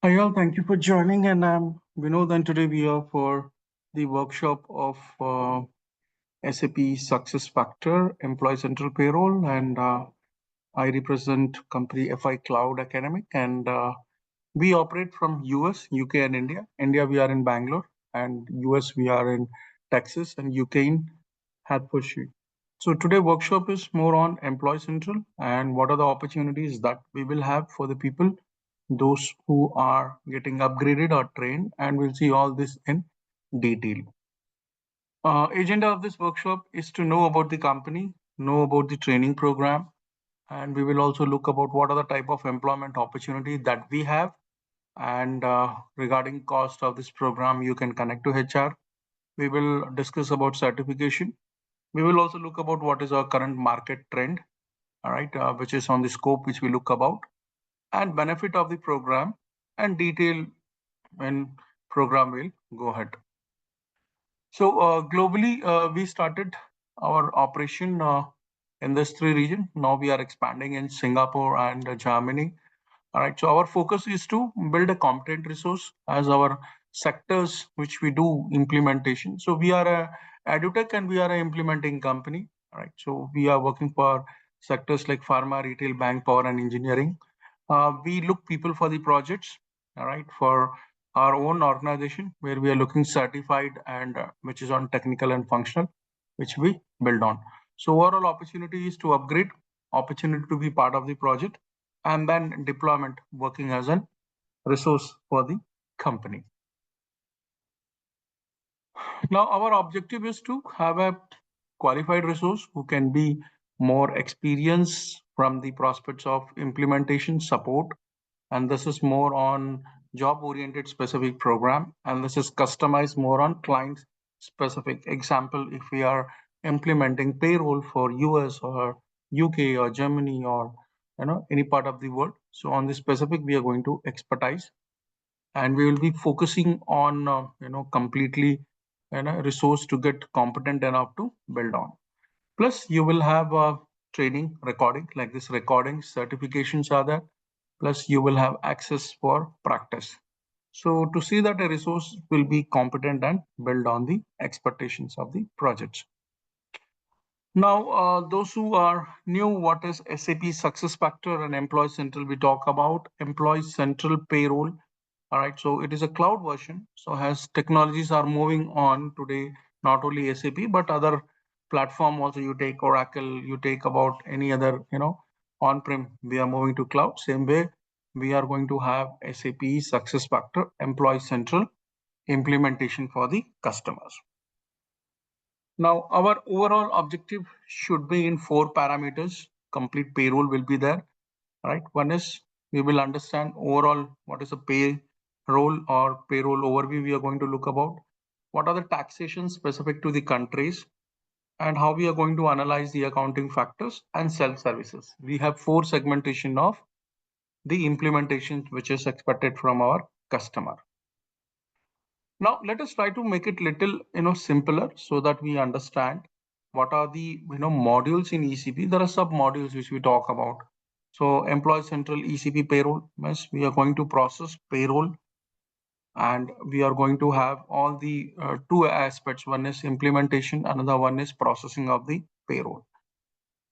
Hi all, thank you for joining. And I'm Vinod, and today we are for the workshop of SAP SuccessFactor Employee Central Payroll, and I represent company FI Cloud Academic, and we operate from US, UK, and India. India we are in Bangalore, and US we are in Texas, and UK in Hertfordshire. So today workshop is more on Employee Central and what are the opportunities that we will have for the people those who are getting upgraded or trained, and we'll see all this in detail. Agenda of this workshop is to know about the company, know about the training program, and we will also look about what are the type of employment opportunity that we have. And regarding cost of this program, you can connect to HR. We will discuss about certification. We will also look about what is our current market trend, all right, which is on the scope which we look about, and benefit of the program and detail when program will go ahead. So globally, we started our operation in this three region. Now we are expanding in Singapore and Germany. All right. So our focus is to build a competent resource as our sectors which we do implementation. So we are a edutech and we are an implementing company. All right. So we are working for sectors like pharma, retail, bank, power, and engineering. We look people for the projects. All right. For our own organization where we are looking certified and which is on technical and functional, which we build on. So overall opportunity is to upgrade, opportunity to be part of the project, and then deployment working as a resource for the company. Now, our objective is to have a qualified resource who can be more experienced from the prospects of implementation support. And this is more on job oriented specific program. And this is customized more on client specific. Example, if we are implementing payroll for US or UK or Germany or any part of the world. So on this specific, we are going to expertise, and we will be focusing on completely resource to get competent enough to build on. Plus you will have a training recording, like this recording certifications are there, plus you will have access for practice. So to see that a resource will be competent and build on the expectations of the projects. Now, those who are new, what is SAP SuccessFactor and Employee Central? We talk about Employee Central Payroll. All right, so it is a cloud version. So as technologies are moving on today, not only SAP but other platform also. You take Oracle, you take about any other on-prem. We are moving to cloud. Same way, we are going to have SAP SuccessFactor Employee Central implementation for the customers. Now, our overall objective should be in 4 parameters. Complete payroll will be there, right? One is we will understand overall what is a payroll or payroll overview. We are going to look about what are the taxation specific to the countries and how we are going to analyze the accounting factors and self-services. We have 4 segmentation of the implementation which is expected from our customer. Now let us try to make it little simpler so that we understand what are the modules in ECP. There are sub modules which we talk about. So Employee Central ECP Payroll means we are going to process payroll, and we are going to have all the 2 aspects. One is implementation, another one is processing of the payroll.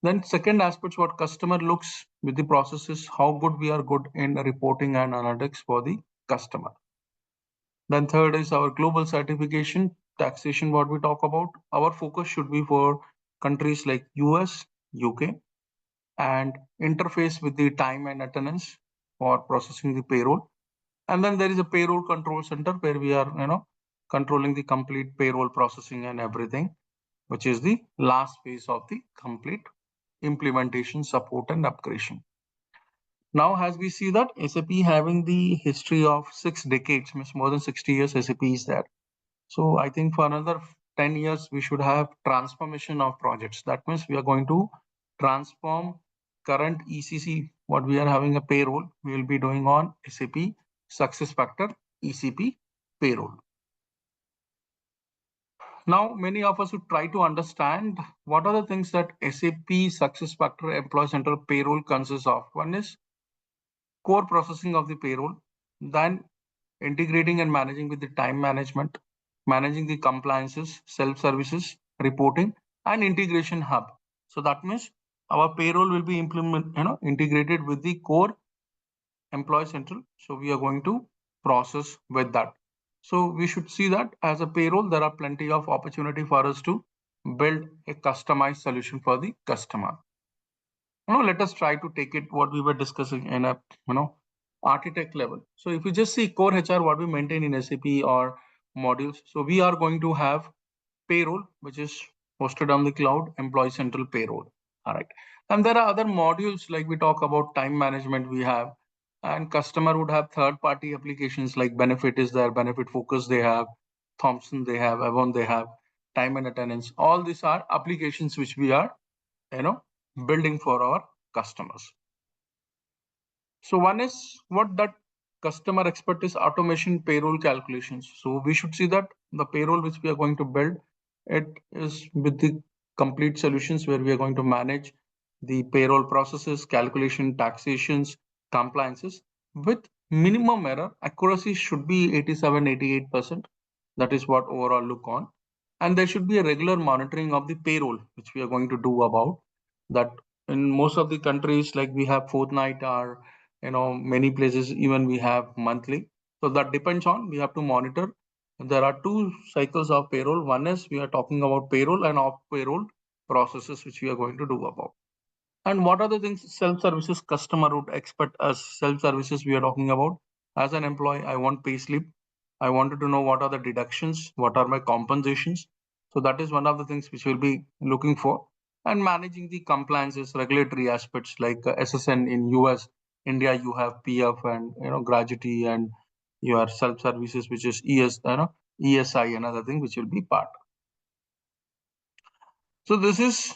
Then second aspect, what customer looks with the process is how good we are good in reporting and analytics for the customer. Then third is our global certification, taxation, what we talk about. Our focus should be for countries like US, UK, and interface with the time and attendance for processing the payroll. And then there is a payroll control center where we are, controlling the complete payroll processing and everything, which is the last phase of the complete implementation, support, and upgradation. Now, as we see that SAP having the history of 6 decades, means more than 60 years, SAP is there. So I think for another 10 years, we should have transformation of projects. That means we are going to transform current ECC, what we are having a payroll, we will be doing on SAP SuccessFactor ECP Payroll. Now, many of us would try to understand what are the things that SAP SuccessFactor Employee Central Payroll consists of. One is core processing of the payroll. then integrating and managing with the time management, managing the compliances, self-services, reporting, and integration hub. So that means our payroll will be integrated with the core employee central. So we are going to process with that. So we should see that as a payroll, there are plenty of opportunity for us to build a customized solution for the customer. Let us try to take it what we were discussing in a architect level. So if you just see core HR, what we maintain in SAP or modules, so we are going to have payroll, which is hosted on the cloud, employee central payroll. All right. And there are other modules like we talk about time management we have, and customer would have third party applications like benefit is there, benefit focus they have, Thompson they have, Avon they have, time and attendance. All these are applications which we are, you know, building for our customers. So one is what that customer expert is automation payroll calculations. So we should see that the payroll which we are going to build, it is with the complete solutions where we are going to manage the payroll processes, calculation, taxations, compliances with minimum error. Accuracy should be 87, 88%. That is what overall look on. And there should be a regular monitoring of the payroll, which we are going to do about that. In most of the countries, like we have fortnight or many places even we have monthly. So that depends on, we have to monitor. There are two cycles of payroll. One is we are talking about payroll and off payroll processes which we are going to do about. And what are the things self-services customer would expect us? Self-services we are talking about. As an employee, I want pay slip. I wanted to know what are the deductions, what are my compensations. So that is one of the things which we'll be looking for. And managing the compliances, regulatory aspects like SSN in US, India, you have PF and gratuity, and your self-services, which is ESI, another thing which will be part. So this is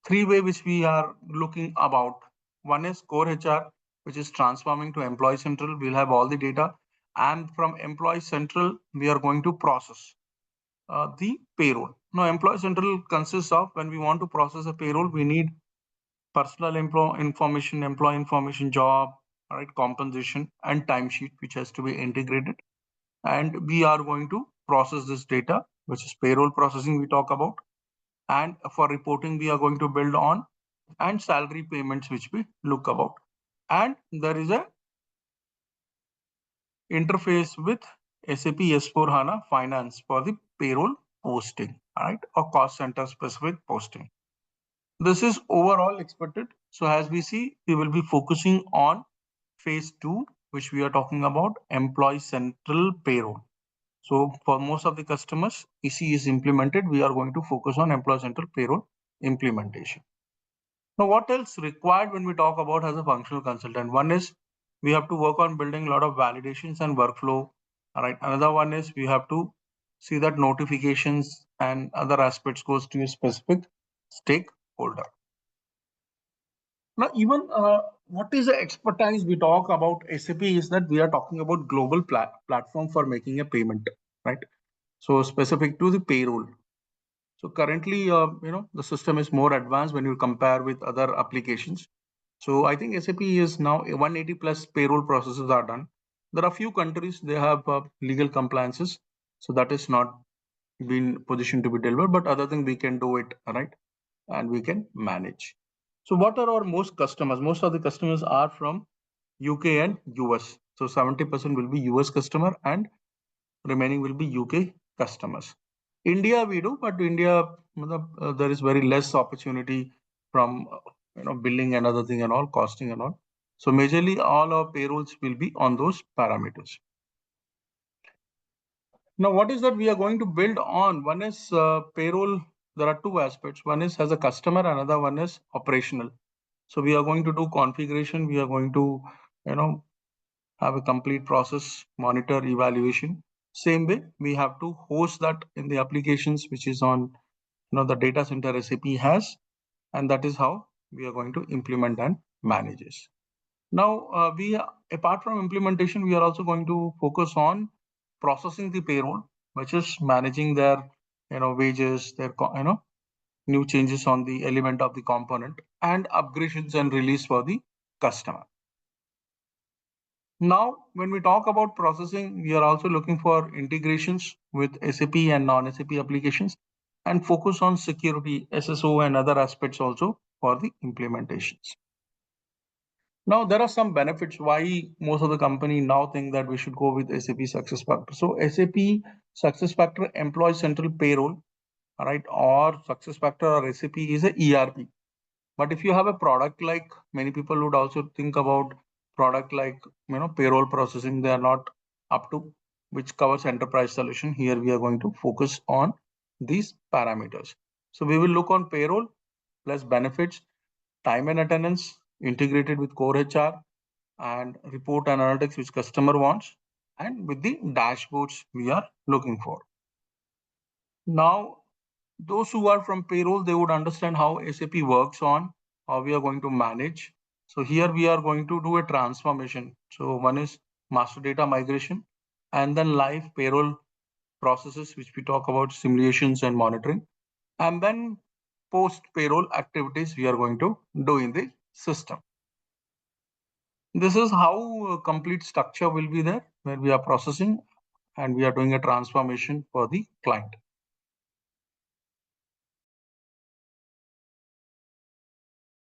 three way which we are looking about. One is core HR, which is transforming to employee central. We'll have all the data, and from employee central we are going to process the payroll. Now employee central consists of, when we want to process a payroll, we need personal information, employee information, job, all right, compensation, and timesheet, which has to be integrated. And we are going to process this data, which is payroll processing we talk about. And for reporting, we are going to build on, and salary payments, which we look about. And there is a interface with SAP S/4HANA Finance for the payroll posting, right, or cost center specific posting. This is overall expected. So as we see, we will be focusing on phase 2, which we are talking about employee central payroll. So for most of the customers, EC is implemented. We are going to focus on employee central payroll implementation. Now, what else required when we talk about as a functional consultant? One is we have to work on building a lot of validations and workflow. All right. Another one is we have to see that notifications and other aspects goes to a specific stakeholder. Now, even what is the expertise we talk about SAP is that we are talking about global platform for making a payment, right? So specific to the payroll. So currently, the system is more advanced when you compare with other applications. So I think SAP is now 180 plus payroll processes are done. There are few countries they have legal compliances, so that is not been positioned to be delivered. But other than we can do it, right, and we can manage. So what are our most customers? Most of the customers are from UK and US. So 70% will be US customer and remaining will be UK customers. India we do, but India there is very less opportunity from billing and other thing and all, costing and all. So majorly all our payrolls will be on those parameters. Now what is that we are going to build on? One is payroll. There are two aspects. One is as a customer, another one is operational. So we are going to do configuration. We are going to have a complete process, monitor, evaluation. Same way, we have to host that in the applications which is on the data center SAP has, and that is how we are going to implement and manage this. Now, we apart from implementation, we are also going to focus on processing the payroll, which is managing their wages, their new changes on the element of the component, and upgradations and release for the customer. Now, when we talk about processing, we are also looking for integrations with SAP and non-SAP applications and focus on security, SSO, and other aspects also for the implementations. Now, there are some benefits why most of the company now think that we should go with SAP SuccessFactors. So SAP SuccessFactors Employee Central Payroll, right, or SuccessFactors or SAP is a ERP. But if you have a product like, many people would also think about product like, payroll processing, they are not up to, which covers enterprise solution. Here we are going to focus on these parameters. So we will look on payroll plus benefits, time and attendance integrated with core HR, and report analytics which customer wants, and with the dashboards we are looking for. Now, those who are from payroll, they would understand how SAP works on, how we are going to manage. So here we are going to do a transformation. So one is master data migration, and then live payroll processes, which we talk about simulations and monitoring, and then post payroll activities we are going to do in the system. This is how a complete structure will be there, where we are processing and we are doing a transformation for the client.